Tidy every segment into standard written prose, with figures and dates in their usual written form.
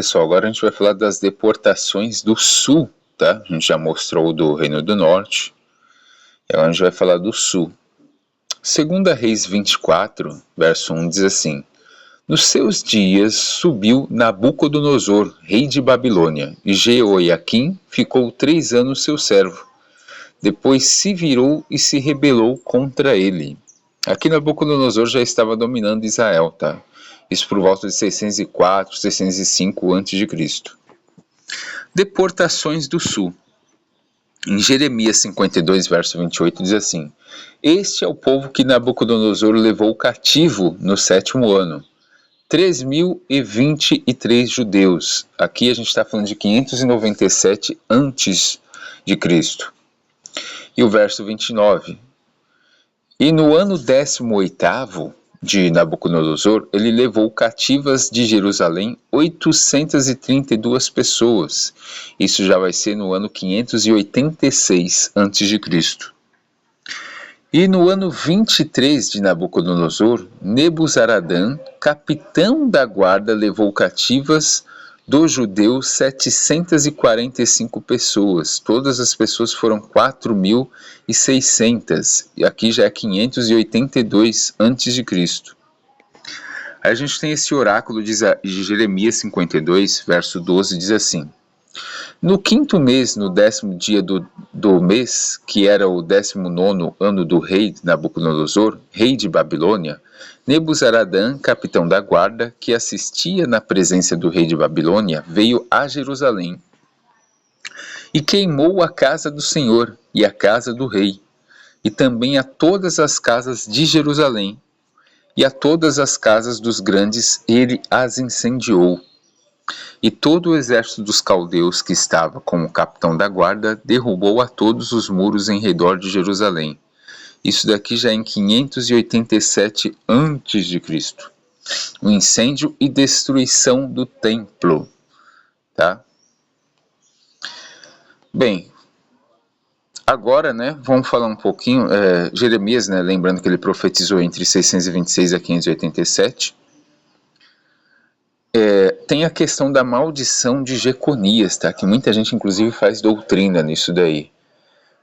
pessoal, agora a gente vai falar das deportações do sul, tá? A gente já mostrou o do Reino do Norte, agora a gente vai falar do sul. 2 Reis 24, verso 1 diz assim: Nos seus dias subiu Nabucodonosor, rei de Babilônia, e Jeoiaquim ficou 3 anos seu servo. Depois se virou e se rebelou contra ele. Aqui Nabucodonosor já estava dominando Israel, tá? Isso por volta de 604, 605 a.C. Deportações do sul. Em Jeremias 52, verso 28, diz assim: Este é o povo que Nabucodonosor levou cativo no 7º ano. 3.023 judeus. Aqui a gente está falando de 597 antes de Cristo. E o verso 29. E no ano 18º de Nabucodonosor, ele levou cativas de Jerusalém 832 pessoas. Isso já vai ser no ano 586 a.C. E no ano 23 de Nabucodonosor, Nebuzaradã, capitão da guarda, levou cativas dos judeus 745 pessoas. Todas as pessoas foram 4.600. E aqui já é 582 a.C. Aí a gente tem esse oráculo de Jeremias 52, verso 12, diz assim: No 5º mês, no 10º dia do mês, que era o 19º ano do rei Nabucodonosor, rei de Babilônia, Nebuzaradã, capitão da guarda, que assistia na presença do rei de Babilônia, veio a Jerusalém e queimou a casa do Senhor e a casa do rei, e também a todas as casas de Jerusalém, e a todas as casas dos grandes ele as incendiou. E todo o exército dos caldeus que estava com o capitão da guarda derrubou a todos os muros em redor de Jerusalém. Isso daqui já é em 587 a.C. O incêndio e destruição do templo. Tá? Bem, agora, vamos falar um pouquinho. Jeremias, lembrando que ele profetizou entre 626 a 587. Tem a questão da maldição de Jeconias, tá? Que muita gente inclusive faz doutrina nisso daí.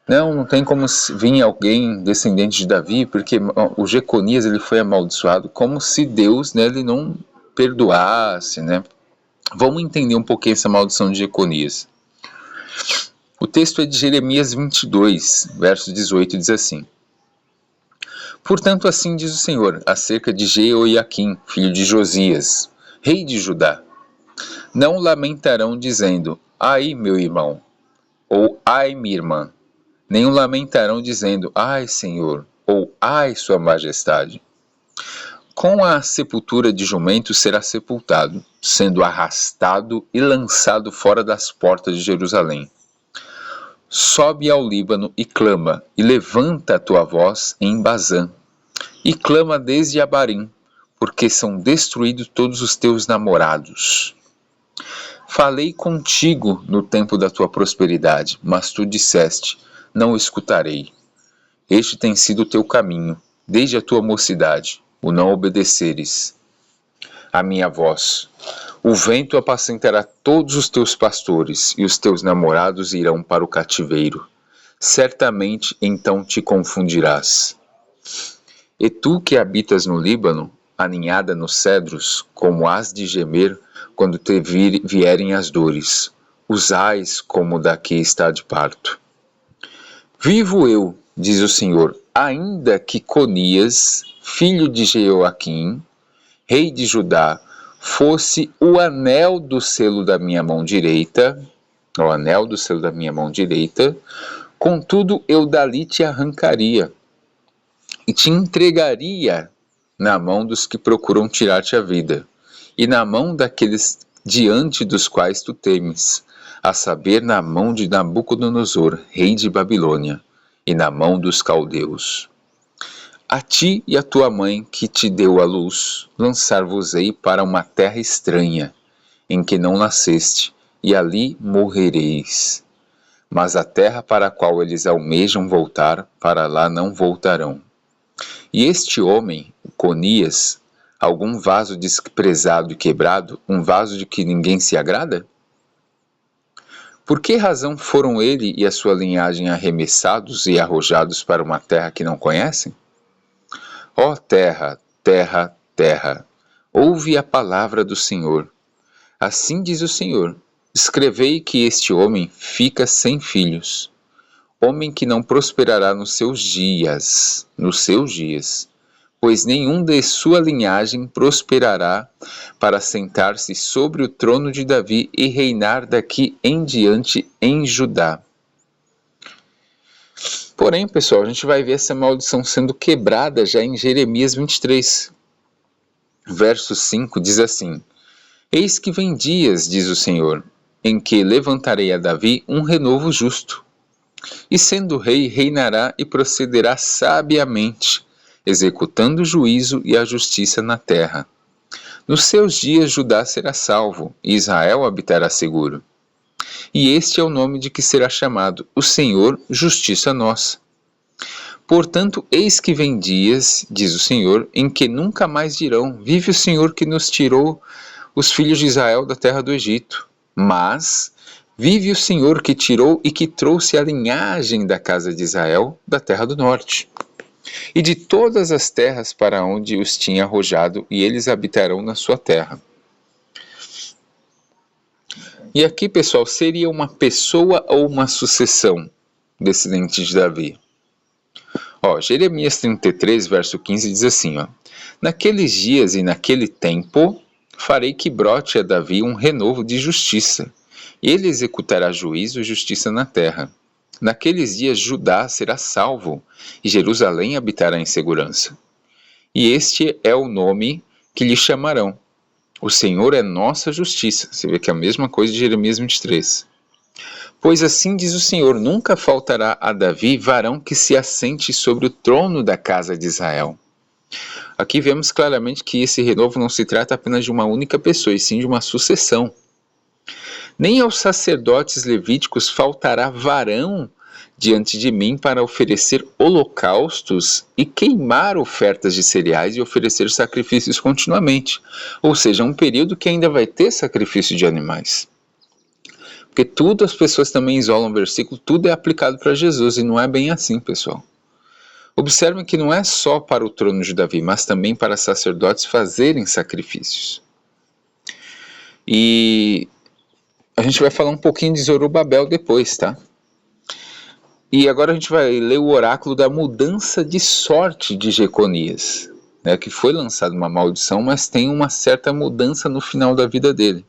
Não tem como vir alguém descendente de Davi, porque o Jeconias ele foi amaldiçoado, como se Deus ele não perdoasse, Vamos entender um pouquinho essa maldição de Jeconias. O texto é de Jeremias 22, verso 18, diz assim: Portanto, assim diz o Senhor, acerca de Jeoiaquim, filho de Josias, rei de Judá: Não lamentarão dizendo, ai meu irmão, ou ai minha irmã, nem o lamentarão dizendo, ai Senhor, ou ai sua majestade. Com a sepultura de jumento será sepultado, sendo arrastado e lançado fora das portas de Jerusalém. Sobe ao Líbano e clama, e levanta a tua voz em Bazã, e clama desde Abarim, porque são destruídos todos os teus namorados. Falei contigo no tempo da tua prosperidade, mas tu disseste, não escutarei. Este tem sido o teu caminho, desde a tua mocidade, o não obedeceres a minha voz. O vento apacentará todos os teus pastores, e os teus namorados irão para o cativeiro. Certamente então te confundirás. E tu que habitas no Líbano, aninhada nos cedros, como has de gemer quando te vierem as dores, usais como da que está de parto. Vivo eu, diz o Senhor, ainda que Conias, filho de Jeoaquim, rei de Judá, fosse o anel do selo da minha mão direita, contudo eu dali te arrancaria, e te entregaria na mão dos que procuram tirar-te a vida, e na mão daqueles diante dos quais tu temes, a saber, na mão de Nabucodonosor, rei de Babilônia, e na mão dos caldeus. A ti e a tua mãe que te deu a luz, lançar-vos-ei para uma terra estranha, em que não nasceste, e ali morrereis. Mas a terra para a qual eles almejam voltar, para lá não voltarão. E este homem, Conias, Algum vaso desprezado e quebrado, um vaso de que ninguém se agrada? Por que razão foram ele e a sua linhagem arremessados e arrojados para uma terra que não conhecem? Ó terra, terra, terra, ouve a palavra do Senhor. Assim diz o Senhor: escrevei que este homem fica sem filhos, homem que não prosperará nos seus dias, pois nenhum de sua linhagem prosperará para sentar-se sobre o trono de Davi e reinar daqui em diante em Judá. Porém, pessoal, a gente vai ver essa maldição sendo quebrada já em Jeremias 23. Verso 5 diz assim: Eis que vem dias, diz o Senhor, em que levantarei a Davi um renovo justo. E sendo rei, reinará e procederá sabiamente, executando o juízo e a justiça na terra. Nos seus dias Judá será salvo, e Israel habitará seguro. E este é o nome de que será chamado: o Senhor, justiça nossa. Portanto, eis que vem dias, diz o Senhor, em que nunca mais dirão: vive o Senhor que nos tirou os filhos de Israel da terra do Egito. Mas vive o Senhor que tirou e que trouxe a linhagem da casa de Israel da terra do norte, e de todas as terras para onde os tinha arrojado, e eles habitarão na sua terra. E aqui, pessoal, seria uma pessoa ou uma sucessão descendente de Davi? Jeremias 33, verso 15 diz assim: naqueles dias e naquele tempo farei que brote a Davi um renovo de justiça. Ele executará juízo e justiça na terra. Naqueles dias Judá será salvo, e Jerusalém habitará em segurança. E este é o nome que lhe chamarão: o Senhor é nossa justiça. Você vê que é a mesma coisa de Jeremias 23. Pois assim diz o Senhor: nunca faltará a Davi varão que se assente sobre o trono da casa de Israel. Aqui vemos claramente que esse renovo não se trata apenas de uma única pessoa, e sim de uma sucessão. Nem aos sacerdotes levíticos faltará varão diante de mim para oferecer holocaustos e queimar ofertas de cereais e oferecer sacrifícios continuamente. Ou seja, um período que ainda vai ter sacrifício de animais. Porque tudo as pessoas também isolam o versículo, tudo é aplicado para Jesus, e não é bem assim, pessoal. Observem que não é só para o trono de Davi, mas também para sacerdotes fazerem sacrifícios. E a gente vai falar um pouquinho de Zorobabel depois, tá? E agora a gente vai ler o oráculo da mudança de sorte de Jeconias, né, que foi lançada uma maldição, mas tem uma certa mudança no final da vida dele.